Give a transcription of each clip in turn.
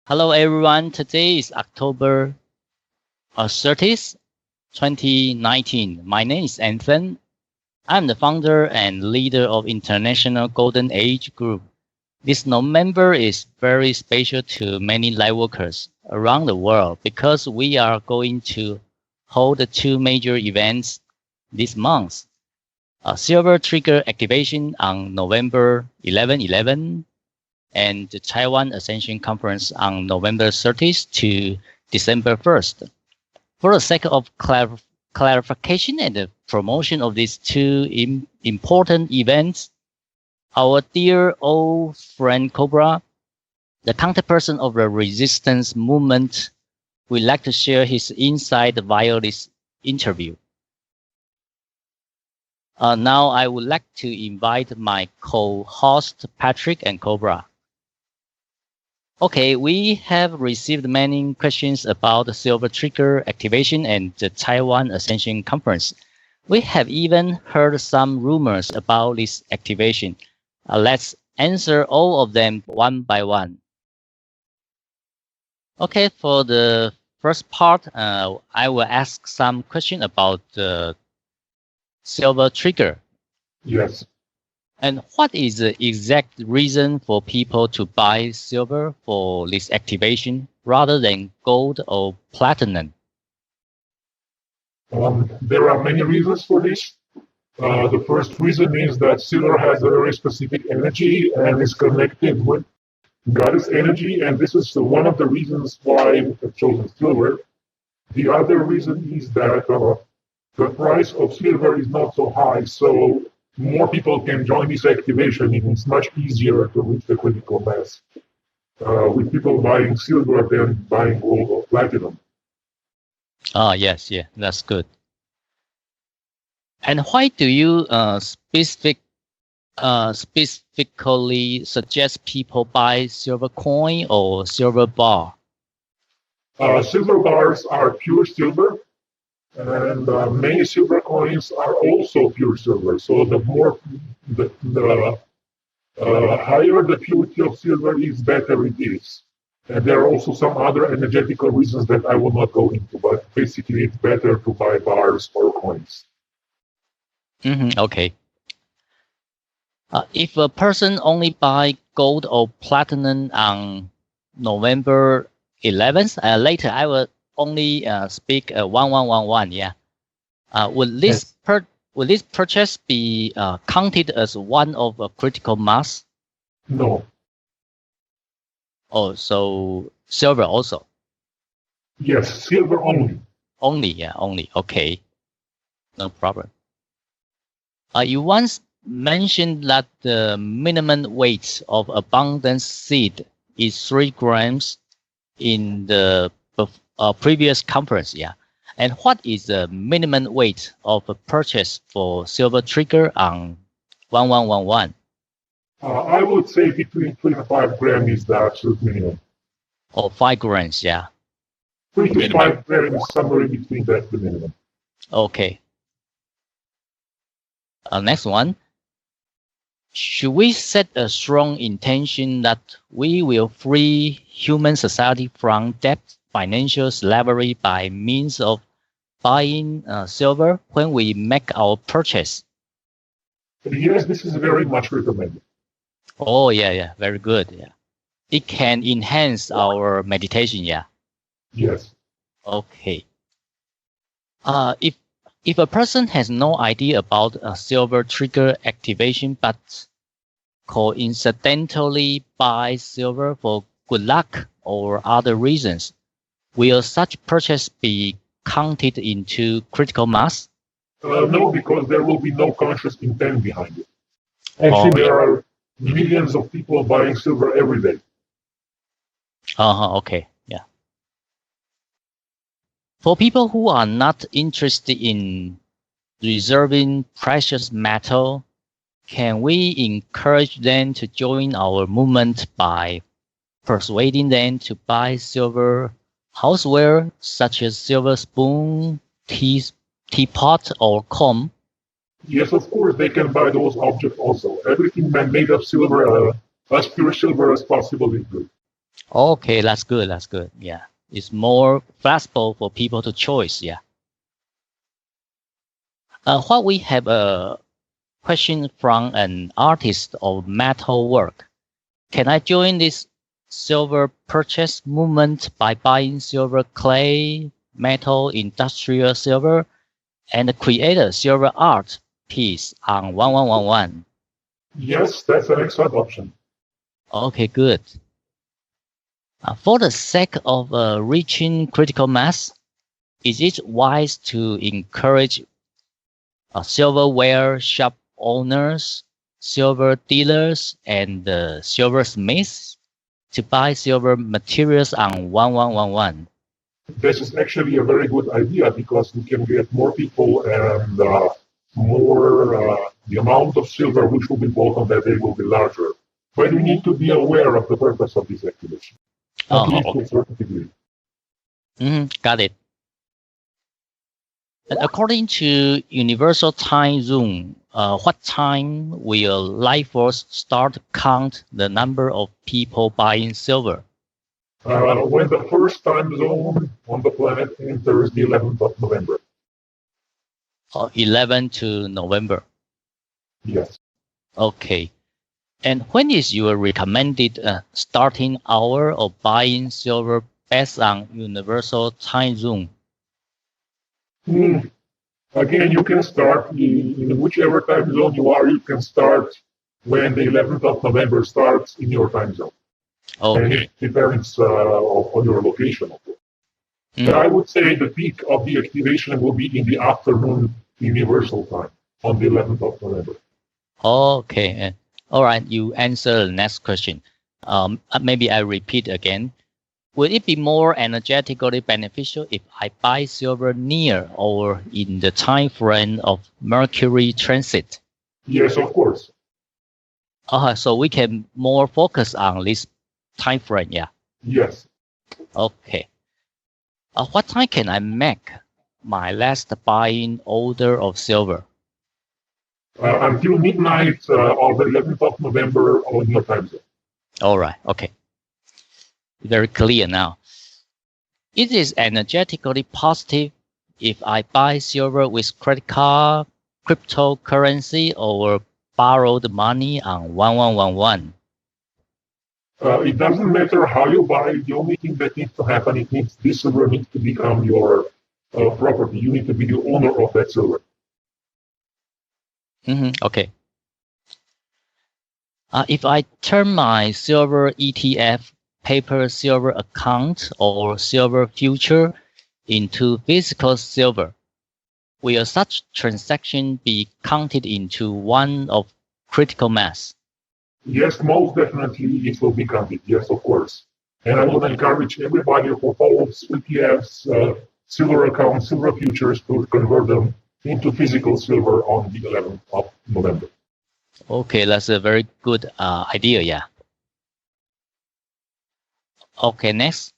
Hello everyone, today is October 30th, 2019. My name is Anthony. I'm the founder and leader of International Golden Age Group. This November is very special to many lightworkers around the world because we are going to hold two major events this month. A Silver Trigger activation on November 11/11 and the Taiwan Ascension Conference on November 30th to December 1st. For the sake of clarification and the promotion of these two important events, our dear old friend Cobra, the counterperson of the resistance movement, would like to share his insight via this interview. Now I would like to invite my co-host Patrick and Cobra. Okay, we have received many questions about the Silver Trigger activation and the Taiwan Ascension Conference. We have even heard some rumors about this activation. Let's answer all of them one by one. Okay, for the first part, I will ask some question about the Silver Trigger. Yes. And what is the exact reason for people to buy silver for this activation rather than gold or platinum? There are many reasons for this. The first reason is that silver has a very specific energy and is connected with goddess energy, and this is one of the reasons why we have chosen silver. The other reason is that the price of silver is not so high, so more people can join this activation, and it's much easier to reach the critical mass with people buying silver than buying gold or platinum. Yes, yeah, that's good. And why do you specifically suggest people buy silver coin or silver bar? Silver bars are pure silver, and many silver coins are also pure silver. So the higher the purity of silver is, better it is. And there are also some other energetical reasons that I will not go into, but basically it's better to buy bars or coins. Okay. If a person only buy gold or platinum on November 11th, later I will only speak 1111. Yeah. Will this purchase be counted as one of a critical mass? No. Oh, so silver also? Yes, silver only. Only, yeah, only. Okay. No problem. You once mentioned that the minimum weight of abundance seed is 3 grams in the previous conference, yeah. And what is the minimum weight of a purchase for Silver Trigger on 1111? I would say between 3 and 5 grams is the absolute minimum. Or 5 grams, yeah. 3 to 5 grams, somewhere in between, that's the minimum. Okay. Next one. Should we set a strong intention that we will free human society from debt, financial slavery by means of buying silver when we make our purchase? Yes, this is very much recommended. Oh, yeah, very good. Yeah, it can enhance our meditation. Yeah. Yes. Okay. If a person has no idea about a Silver Trigger activation but coincidentally buys silver for good luck or other reasons, will such purchase be counted into critical mass? No, because there will be no conscious intent behind it. Actually, there are millions of people buying silver every day. Okay, yeah. For people who are not interested in reserving precious metal, can we encourage them to join our movement by persuading them to buy silver houseware such as silver spoon, teapot, or comb? Yes, of course, they can buy those objects also. Everything made of silver, as pure silver as possible is good. Okay, that's good. That's good. Yeah. It's more flexible for people to choose. Yeah. What we have a question from an artist of metal work. Can I join this silver purchase movement by buying silver clay, metal, industrial silver, and create a silver art piece on 1111? Yes, that's an excellent option. Okay, good. For the sake of reaching critical mass, is it wise to encourage silverware shop owners, silver dealers, and silversmiths to buy silver materials on 1111? This is actually a very good idea because we can get more people and more the amount of silver which will be bought on that day will be larger. But we need to be aware of the purpose of this activation. At least to a certain degree. Got it. And according to Universal Time Zone, what time will life force start to count the number of people buying silver? When the first time zone on the planet enters the 11th of November. 11 to November. Yes. Okay. And when is your recommended starting hour of buying silver based on Universal Time Zone? Again, you can start in whichever time zone you are. You can start when the 11th of November starts in your time zone. Okay. And it depends on your location. But I would say the peak of the activation will be in the afternoon universal time on the 11th of November. Okay. All right. You answer the next question. Maybe I repeat again. Would it be more energetically beneficial if I buy silver near or in the time frame of Mercury transit? Yes, of course. So we can more focus on this time frame, yeah? Yes. Okay. What time can I make my last buying order of silver? Until midnight of the 11th of November on your time zone. All right. Okay. Very clear now. It is energetically positive if I buy silver with credit card, cryptocurrency, or borrowed money on 1111. It doesn't matter how you buy. The only thing that needs to happen, this silver needs to become your property. You need to be the owner of that silver. Okay. If I turn my silver ETF, paper silver account, or silver future into physical silver, will such transaction be counted into one of critical mass? Yes, most definitely it will be counted. Yes, of course. And I would encourage everybody who follows ETFs, silver accounts, silver futures to convert them into physical silver on the 11th of November. Okay, that's a very good idea, yeah. Okay, next.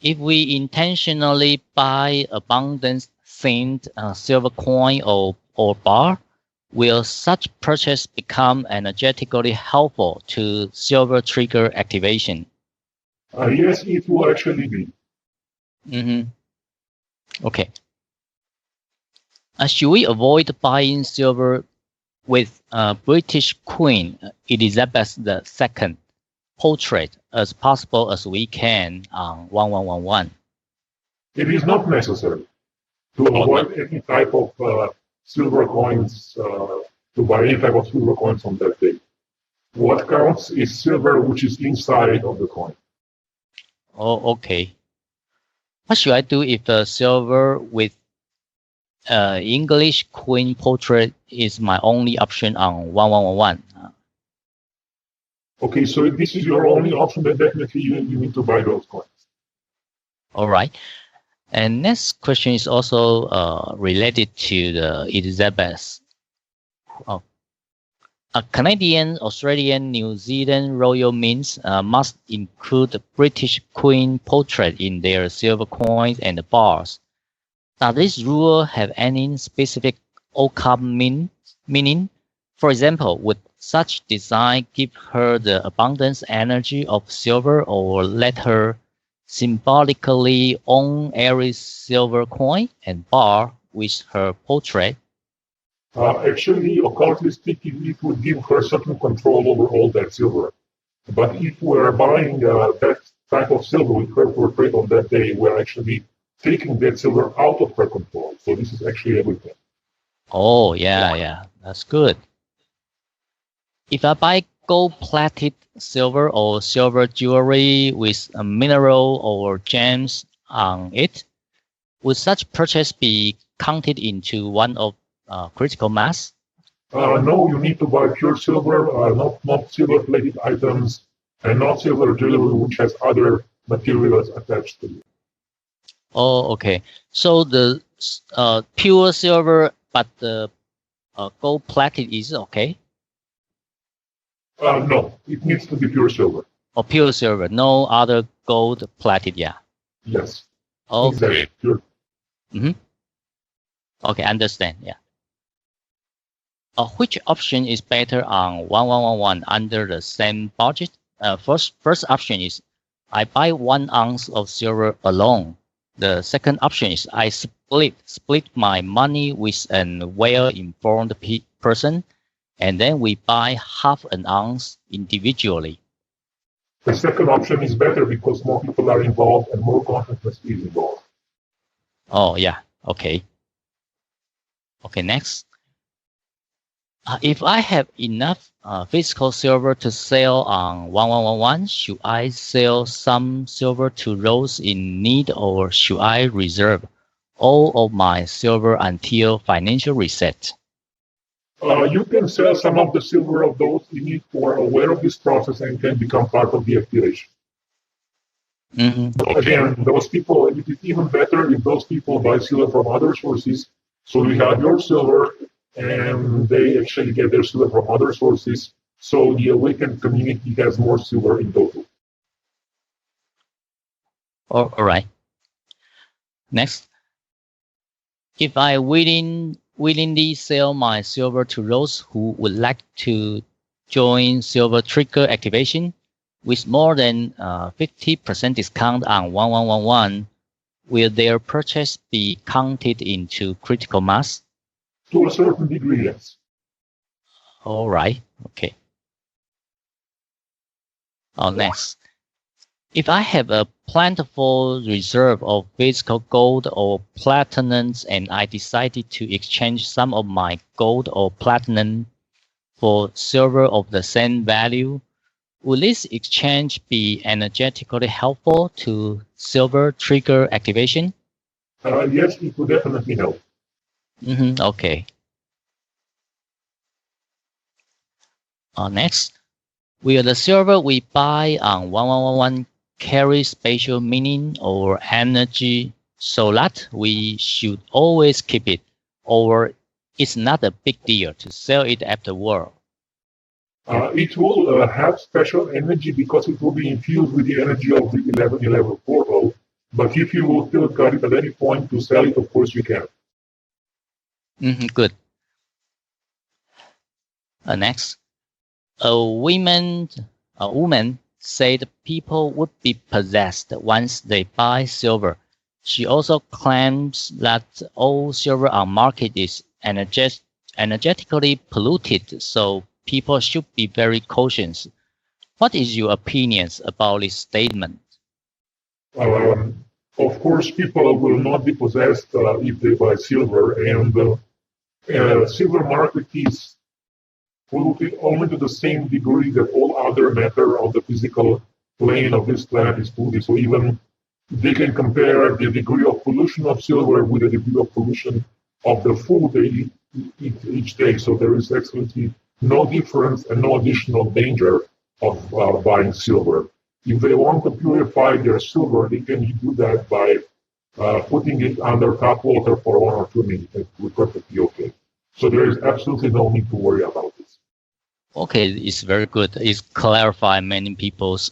If we intentionally buy abundance-themed silver coin or bar, will such purchase become energetically helpful to silver trigger activation? Yes, it will actually be. Okay. Should we avoid buying silver with British Queen Elizabeth II portrait as possible as we can on 1111? It is not necessary to avoid any type of silver coins, to buy any type of silver coins on that day. What counts is silver which is inside of the coin. Oh, okay. What should I do if the silver with English Queen portrait is my only option on 1111? Okay, so if this is your only option, then definitely you need to buy those coins. All right. And next question is also related to the Elizabeth. Canadian, Australian, New Zealand royal mints must include the British Queen portrait in their silver coins and bars. Does this rule have any specific occult meaning? For example, would such design give her the abundance energy of silver or let her symbolically own every silver coin and bar with her portrait? Actually, occultly speaking, it would give her certain control over all that silver. But if we're buying that type of silver with her portrait on that day, we're actually taking that silver out of her control. So this is actually everything. Oh, yeah, that's good. If I buy gold-plated silver or silver jewelry with a mineral or gems on it, would such purchase be counted into one of critical mass? No, you need to buy pure silver, not silver-plated items, and not silver jewelry which has other materials attached to it. Oh, okay. So the pure silver, but the gold-plated is okay? No, it needs to be pure silver. Or pure silver, no other gold-plated, yeah. Yes. Okay. Exactly. Pure. Okay, understand, yeah. Which option is better on 1111 under the same budget? First option is I buy 1 ounce of silver alone. The second option is I split my money with a well-informed person, and then we buy half an ounce individually. The second option is better because more people are involved and more consciousness is involved. Oh, yeah, okay. Okay, next. If I have enough physical silver to sell on 1111, should I sell some silver to those in need, or should I reserve all of my silver until financial reset? You can sell some of the silver of those in need who are aware of this process and can become part of the activation. But again, those people, it is even better if those people buy silver from other sources. So you have your silver, and they actually get their silver from other sources. So the awakened community has more silver in total. All right. Next. If I willingly sell my silver to those who would like to join silver trigger activation with more than 50% discount on 1111, will their purchase be counted into critical mass? To a certain degree, yes. All right. Okay. Next. If I have a plentiful reserve of physical gold or platinum and I decided to exchange some of my gold or platinum for silver of the same value, will this exchange be energetically helpful to silver trigger activation? Yes, it would definitely help. Okay. Next, will the silver we buy on 1111 carry special meaning or energy so that we should always keep it, or it's not a big deal to sell it afterward? It will have special energy because it will be infused with the energy of the 1111 portal. But if you will feel got it at any point to sell it, of course you can. Good. Next, a woman said people would be possessed once they buy silver. She also claims that all silver on market is energetically polluted, so people should be very cautious. What is your opinions about this statement? Of course, people will not be possessed if they buy silver, and silver market is polluted only to the same degree that all other matter on the physical plane of this planet is polluted. So even they can compare the degree of pollution of silver with the degree of pollution of the food they eat each day. So there is absolutely no difference and no additional danger of buying silver. If they want to purify their silver, they can do that by putting it under tap water for 1 or 2 minutes. It will be perfectly okay. So there is absolutely no need to worry about this. Okay, it's very good. It's clarify many people's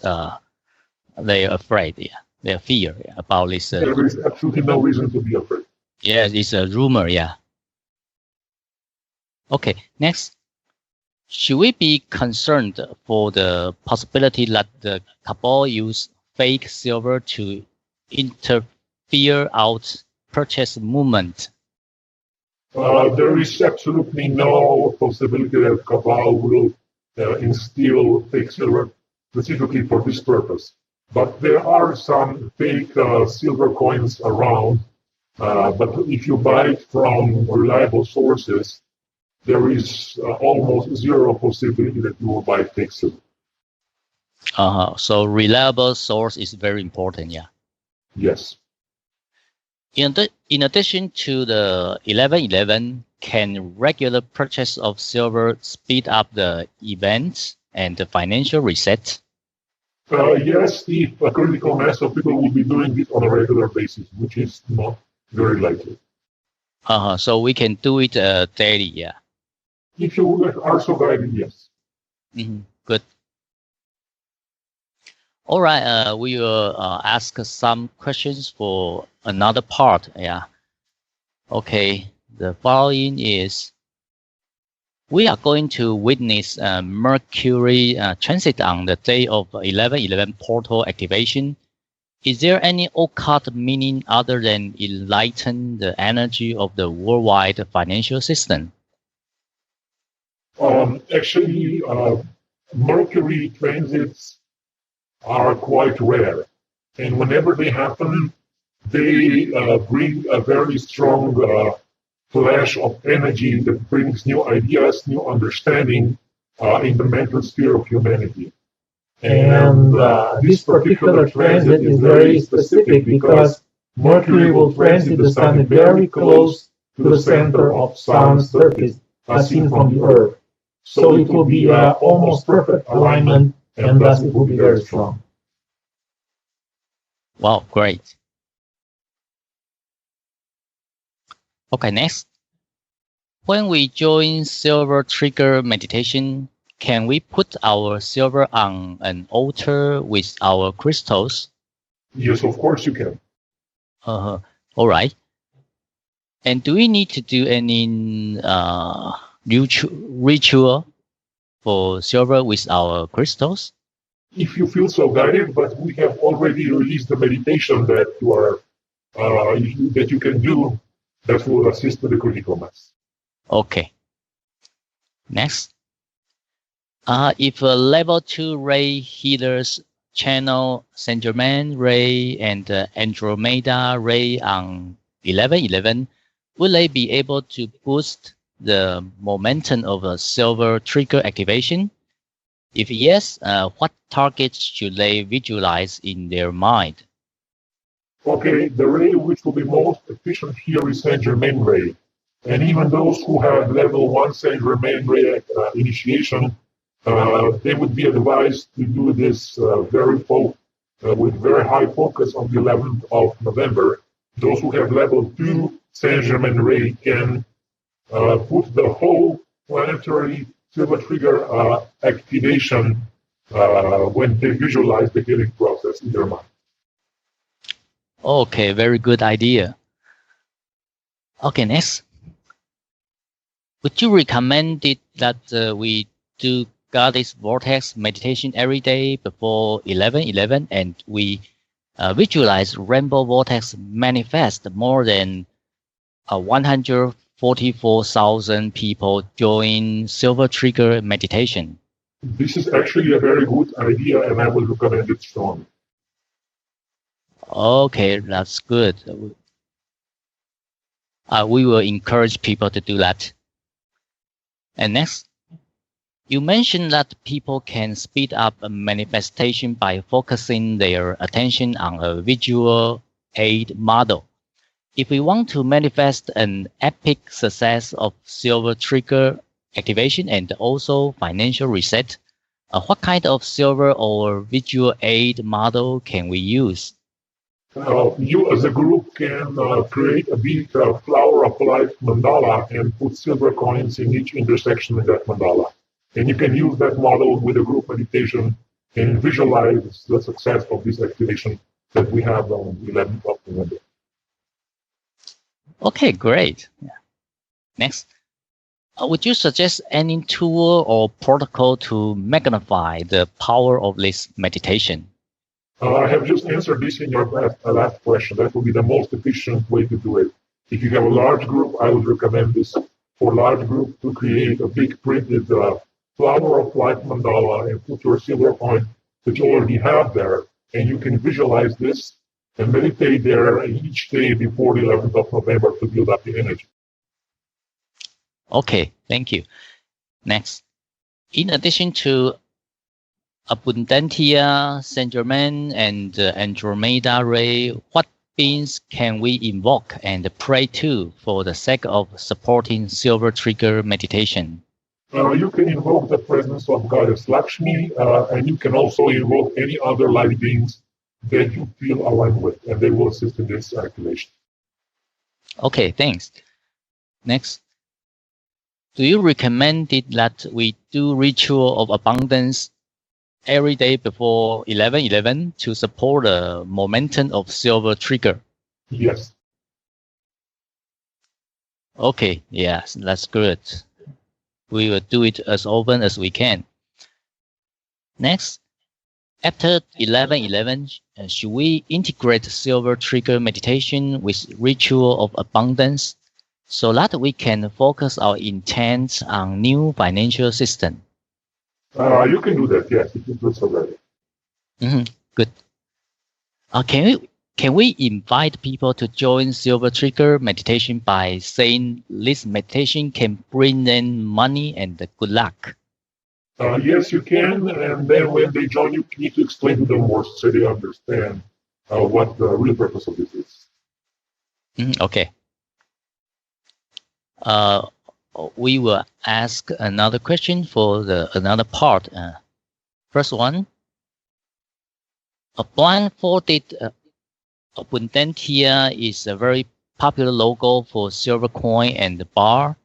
they're afraid, their fear about this. There is absolutely no reason to be afraid. Yeah, it's a rumor, yeah. Okay, next. Should we be concerned for the possibility that the cabal use fake silver to interfere out purchase movement? There is absolutely no possibility that cabal will instill fake silver specifically for this purpose. But there are some fake silver coins around. But if you buy it from reliable sources, there is almost zero possibility that you will buy fake silver. So reliable source is very important, yeah. Yes. In addition to the 11/11, can regular purchase of silver speed up the events and the financial reset? Yes, if a critical mass of people will be doing this on a regular basis, which is not very likely. So we can do it daily, yeah. If you are so guided, yes. Good. All right, we will ask some questions for another part, yeah. Okay, the following is, we are going to witness Mercury transit on the day of 11/11 portal activation. Is there any occult meaning other than enlighten the energy of the worldwide financial system? Actually, Mercury transits are quite rare. And whenever they happen, they bring a very strong flash of energy that brings new ideas, new understanding in the mental sphere of humanity. And this particular transit is very specific because Mercury will transit the Sun very close to the center of Sun's surface, as seen from the Earth. So it will be almost perfect alignment, and thus it will be very strong. Wow, great. Okay, next. When we join silver trigger meditation, can we put our silver on an altar with our crystals? Yes, of course you can. All right. And do we need to do any ritual for silver with our crystals? If you feel so guided, but we have already released the meditation that you are that you can do that will assist with the critical mass. Okay. Next. If a level 2 ray healers channel Saint Germain ray and Andromeda ray on 11/11, will they be able to boost the momentum of a silver trigger activation? If yes, what targets should they visualize in their mind? Okay, the ray which will be most efficient here is Saint Germain ray. And even those who have level 1 Saint Germain ray initiation, they would be advised to do this with very high focus on the 11th of November. Those who have level 2 Saint Germain ray can put the whole planetary silver trigger activation when they visualize the healing process in their mind. Okay, very good idea. Okay, next. Would you recommend it that we do Goddess Vortex meditation every day before 11/11 and we visualize Rainbow Vortex manifest more than 144,000 people join Silver Trigger meditation? This is actually a very good idea and I would recommend it strongly. Okay, that's good. We will encourage people to do that. And next, you mentioned that people can speed up a manifestation by focusing their attention on a visual aid model. If we want to manifest an epic success of silver trigger activation and also financial reset, what kind of silver or visual aid model can we use? You as a group can create a big flower of life mandala and put silver coins in each intersection in that mandala. And you can use that model with a group meditation and visualize the success of this activation that we have on 11th of November. Okay, great. Yeah. Next. Would you suggest any tool or protocol to magnify the power of this meditation? I have just answered this in your last question. That would be the most efficient way to do it. If you have a large group, I would recommend this for large group to create a big printed flower of light mandala and put your silver coin that you already have there, and you can visualize this and meditate there each day before the 11th of November to build up the energy. Okay, thank you. Next, in addition to Abundantia, Saint Germain, and Andromeda Ray, what beings can we invoke and pray to for the sake of supporting silver trigger meditation? You can invoke the presence of Goddess Lakshmi, and you can also invoke any other light beings that you feel aligned with, and they will assist in this activation. Okay, thanks. Next, do you recommend it that we do ritual of abundance every day before 11/11 to support the momentum of silver trigger? Yes. Okay, yes, that's good. We will do it as often as we can. Next, after 11/11, should we integrate silver trigger meditation with ritual of abundance so that we can focus our intent on new financial system? You can do that, yes, if you do so already. Good. Can we invite people to join silver trigger meditation by saying this meditation can bring them money and good luck? Yes, you can, and then when they join, you need to explain to them more so they understand what the real purpose of this is. Okay. We will ask another question for another part. First one, a blindfolded Abundantia is a very popular logo for silver coin and bar.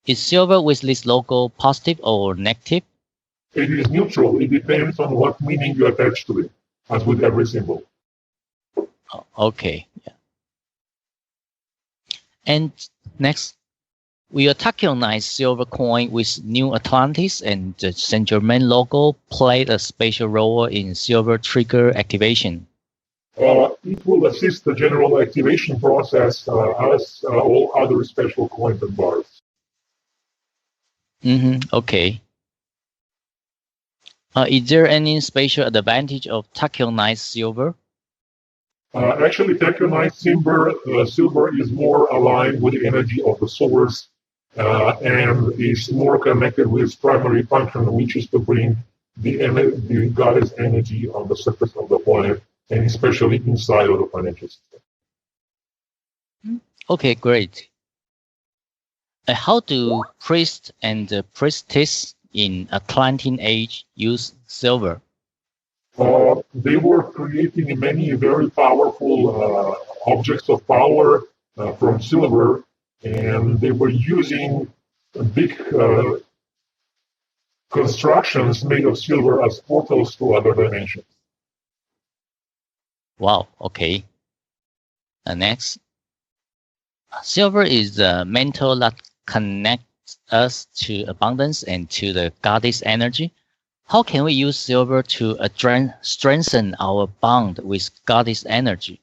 Is silver with this logo positive or negative? It is neutral. It depends on what meaning you attach to it, as with every symbol. Okay. Yeah. And next, will taconite silver coin with New Atlantis and the Saint Germain logo play a special role in silver trigger activation? It will assist the general activation process as all other special coins and bars. Okay. Is there any special advantage of taconite silver? Actually, taconite silver is more aligned with the energy of the source and is more connected with its primary function, which is to bring the goddess energy on the surface of the planet, and especially inside of the financial system. Okay, great. How do priests and priestess in Atlantean age use silver? They were creating many very powerful objects of power from silver, and they were using big constructions made of silver as portals to other dimensions. Wow, okay. Next, silver is the mantle that connects us to abundance and to the goddess energy. How can we use silver to strengthen our bond with goddess energy?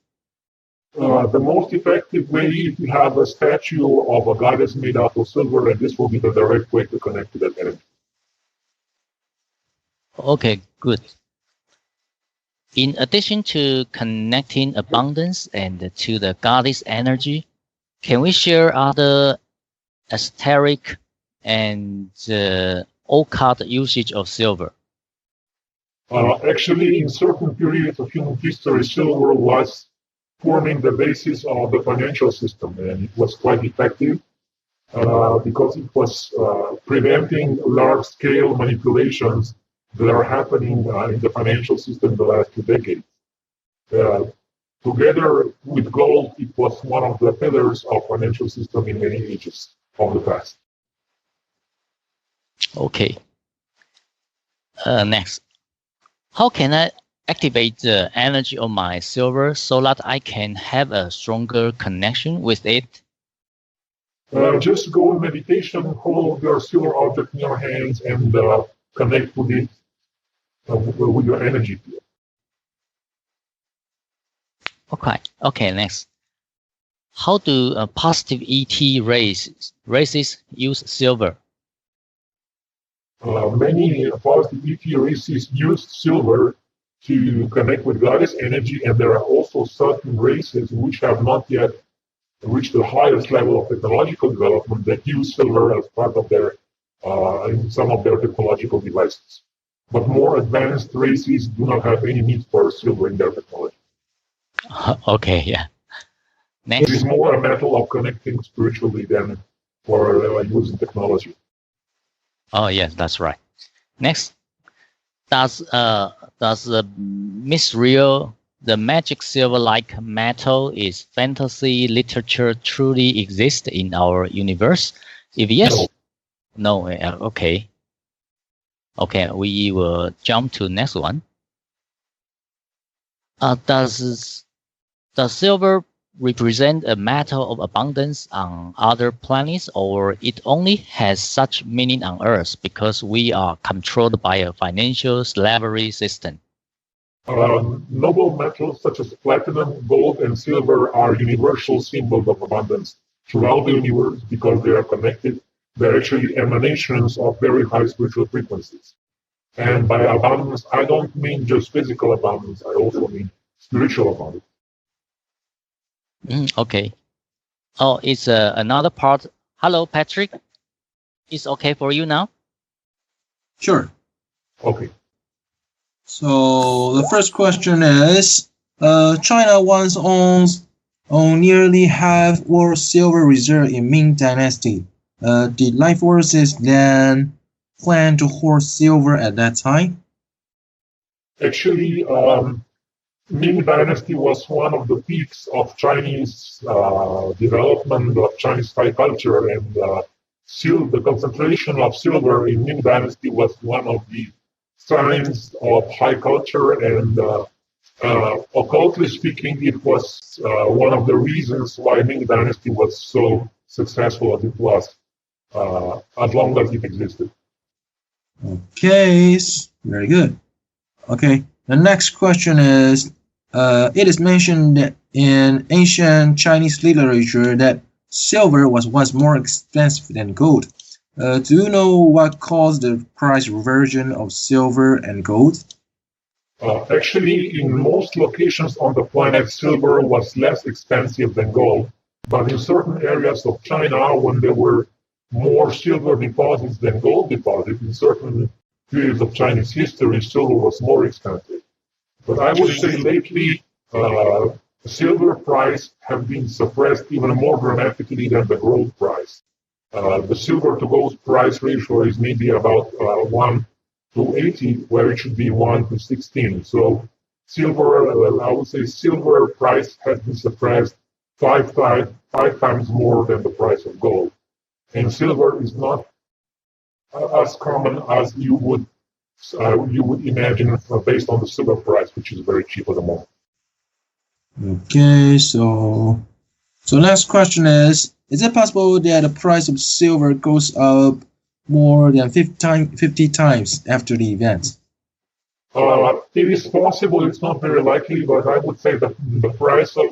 The most effective way is to have a statue of a goddess made out of silver, and this will be the direct way to connect to that energy. Okay, good. In addition to connecting abundance and to the goddess energy, can we share other esoteric and occult usage of silver? Actually, in certain periods of human history, silver was forming the basis of the financial system, and it was quite effective because it was preventing large-scale manipulations that are happening in the financial system in the last 2 decades. Together with gold, it was one of the pillars of financial system in many ages of the past. Okay. Next, how can I activate the energy of my silver so that I can have a stronger connection with it? Just go in meditation, hold your silver object in your hands, and connect with it with your energy field. Okay, next. How do positive ET races use silver? Many positive ET races use silver to connect with goddess energy, and there are also certain races which have not yet reached the highest level of technological development that use silver as part of their in some of their technological devices. But more advanced races do not have any need for silver in their technology. Okay, yeah. Next. It is more a matter of connecting spiritually than for using technology. Oh yes, that's right. Next, does Miss Rio, the magic silver-like metal is fantasy literature truly exist in our universe? If yes, no. Okay. Okay, we will jump to next one. Does silver represent a matter of abundance on other planets, or it only has such meaning on Earth because we are controlled by a financial slavery system? Noble metals such as platinum, gold, and silver are universal symbols of abundance throughout the universe because they are connected. They're actually emanations of very high spiritual frequencies. And by abundance, I don't mean just physical abundance, I also mean spiritual abundance. Okay. Oh, it's another part. Hello, Patrick. It's okay for you now? Sure. Okay. So the first question is, China once owned nearly half world silver reserve in Ming Dynasty. Did life forces then plan to hoard silver at that time? Actually, Ming Dynasty was one of the peaks of Chinese development of Chinese high culture, and the concentration of silver in Ming Dynasty was one of the signs of high culture, and occultly speaking, it was one of the reasons why Ming Dynasty was so successful as it was, as long as it existed. Okay, very good. Okay. The next question is, it is mentioned in ancient Chinese literature that silver was once more expensive than gold. Do you know what caused the price reversion of silver and gold? Actually, in most locations on the planet, silver was less expensive than gold. But in certain areas of China, when there were more silver deposits than gold deposits, in certain periods of Chinese history, silver was more expensive. But I would say lately, the silver price have been suppressed even more dramatically than the gold price. The silver to gold price ratio is maybe about 1 to 80, where it should be 1 to 16. So silver, I would say silver price has been suppressed five times more than the price of gold. And silver is not as common as you would imagine based on the silver price, which is very cheap at the moment. Okay, so next question is it possible that the price of silver goes up more than 50 times after the event? It is possible. It's not very likely, but I would say that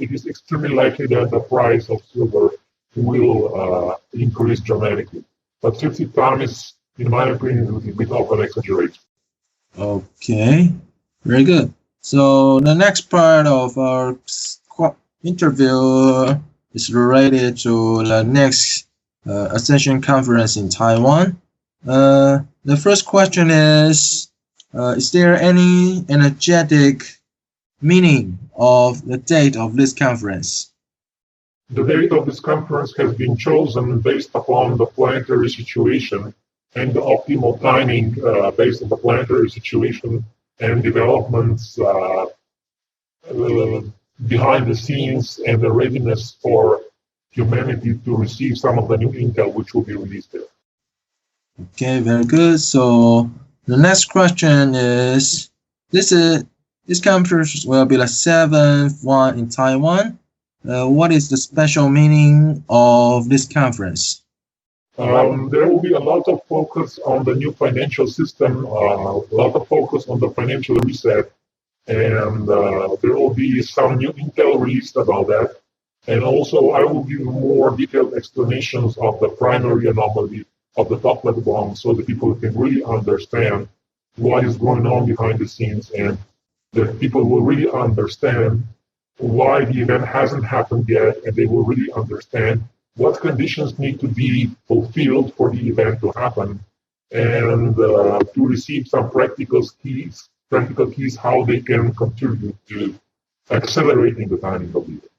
it is extremely likely that the price of silver will increase dramatically. But 50 times, in my opinion, is a bit of an exaggeration. Okay, very good. So the next part of our interview is related to the next Ascension Conference in Taiwan. The first question is there any energetic meaning of the date of this conference? The date of this conference has been chosen based upon the planetary situation and the optimal timing based on the planetary situation and developments behind the scenes and the readiness for humanity to receive some of the new intel which will be released there. Okay, very good. So the next question is, this conference will be the 7th one in Taiwan. what is the special meaning of this conference? There will be a lot of focus on the new financial system, a lot of focus on the financial reset, and there will be some new intel released about that. And also, I will give more detailed explanations of the primary anomaly of the top-level bomb so that people can really understand what is going on behind the scenes, and that people will really understand why the event hasn't happened yet, and they will really understand what conditions need to be fulfilled for the event to happen, and to receive some practical keys how they can contribute to accelerating the timing of the event.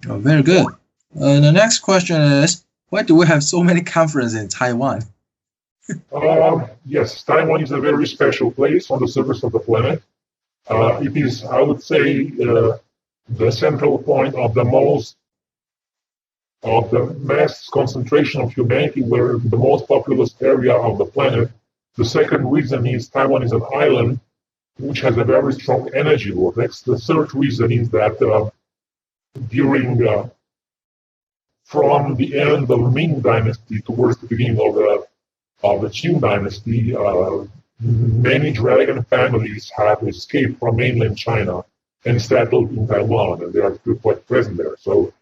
Oh, very good. The next question is, why do we have so many conferences in Taiwan? Yes, Taiwan is a very special place on the surface of the planet. It is, I would say, the central point of the mass concentration of humanity, where the most populous area of the planet. The second reason is Taiwan is an island which has a very strong energy vortex. The third reason is that from the end of Ming Dynasty towards the beginning of the Qing Dynasty, many dragon families have escaped from mainland China and settled in Taiwan, and they are still quite present there. So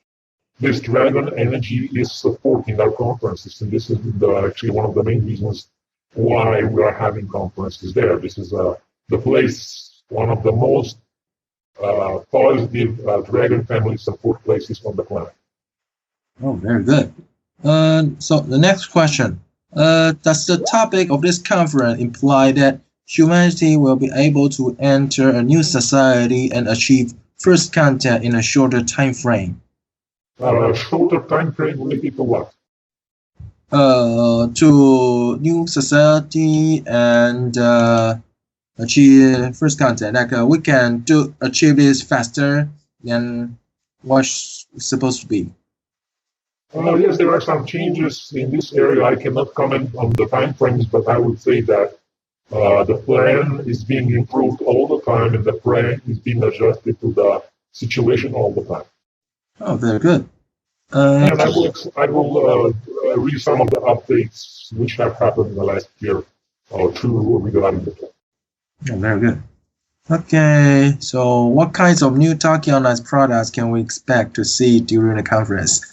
this dragon energy is supporting our conferences, and this is actually one of the main reasons why we are having conferences there. This is the place, one of the most positive dragon family support places on the planet. Oh, very good. So the next question. Does the topic of this conference imply that humanity will be able to enter a new society and achieve first contact in a shorter time frame? Shorter time frame related to what? To new society and achieve first contact. Like we can achieve this faster than what's supposed to be. Yes, there are some changes in this area. I cannot comment on the time frames, but I would say that the plan is being improved all the time, and the plan is being adjusted to the situation all the time. Oh, very good. And I will read some of the updates which have happened in the last year or two regarding the plan. Oh, very good. Okay, so what kinds of new Tokyo Online products can we expect to see during the conference?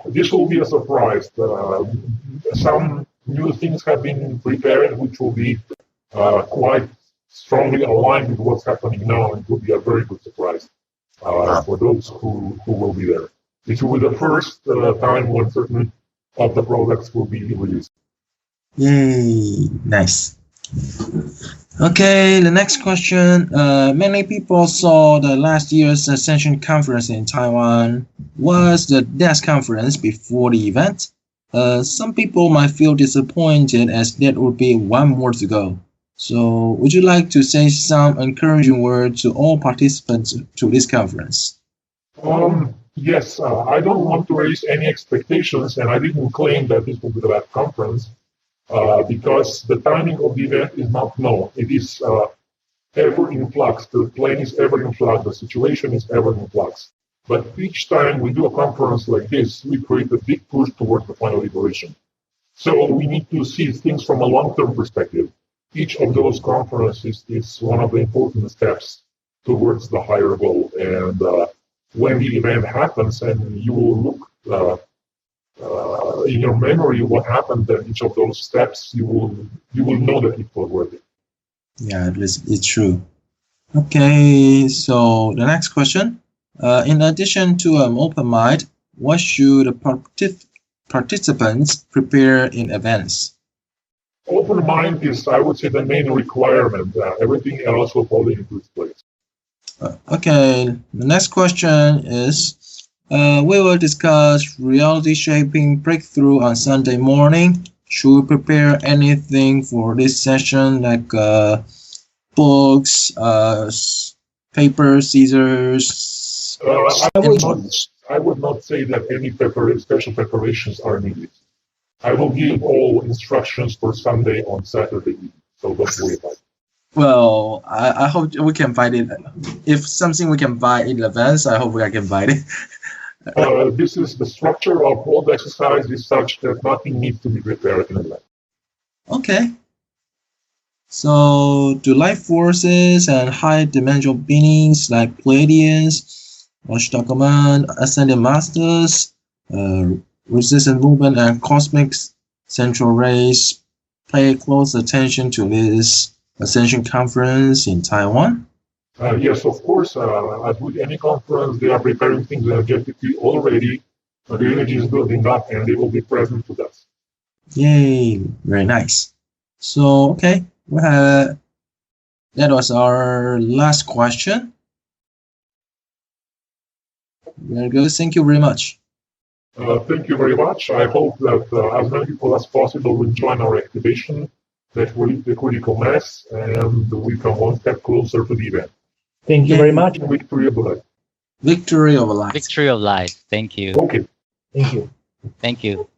This will be a surprise. Some new things have been prepared, which will be quite strongly aligned with what's happening now, and it will be a very good surprise for those who will be there. It will be the first time when certain of the products will be released. Yay, nice. Okay, the next question. Many people saw the last year's Ascension Conference in Taiwan was the desk conference before the event. Some people might feel disappointed as that would be 1 more to go. So would you like to say some encouraging words to all participants to this conference? Yes, I don't want to raise any expectations, and I didn't claim that this will be the last conference. Because the timing of the event is not known. It is ever in flux. The plane is ever in flux. The situation is ever in flux. But each time we do a conference like this, we create a big push towards the final liberation. So we need to see things from a long-term perspective. Each of those conferences is one of the important steps towards the higher goal. And when the event happens, and you will look in your memory what happened at each of those steps, you will know that it was worth it. Yeah, it's true. Okay, so the next question. In addition to open mind, what should participants prepare in advance? Open mind is, I would say, the main requirement. Everything else will fall into its place. Okay, the next question is, we will discuss reality shaping breakthrough on Sunday morning. Should we prepare anything for this session, like books, paper, scissors? I would not say that any special preparations are needed. I will give all instructions for Sunday on Saturday evening, so don't worry about it. Well, I hope we can find it. If something we can buy in advance, I hope I can buy it. This is the structure of all the exercise is such that nothing needs to be prepared in advance. Okay. So, do life forces and high-dimensional beings like Pleiadians, Ashtakoman, Ascended Masters, resistant movement, and cosmic central rays pay close attention to this Ascension Conference in Taiwan? Yes, of course. As with any conference, they are preparing things energetically already. The energy is building up, and they will be present to that. Yay! Very nice. So, okay, that was our last question. Very good. Thank you very much. Thank you very much. I hope that as many people as possible will join our activation, that will lead the critical mass, and we come one step closer to the event. Thank you very much. Victory of life. Victory of life. Victory of life. Thank you. Okay. Thank you. Thank you.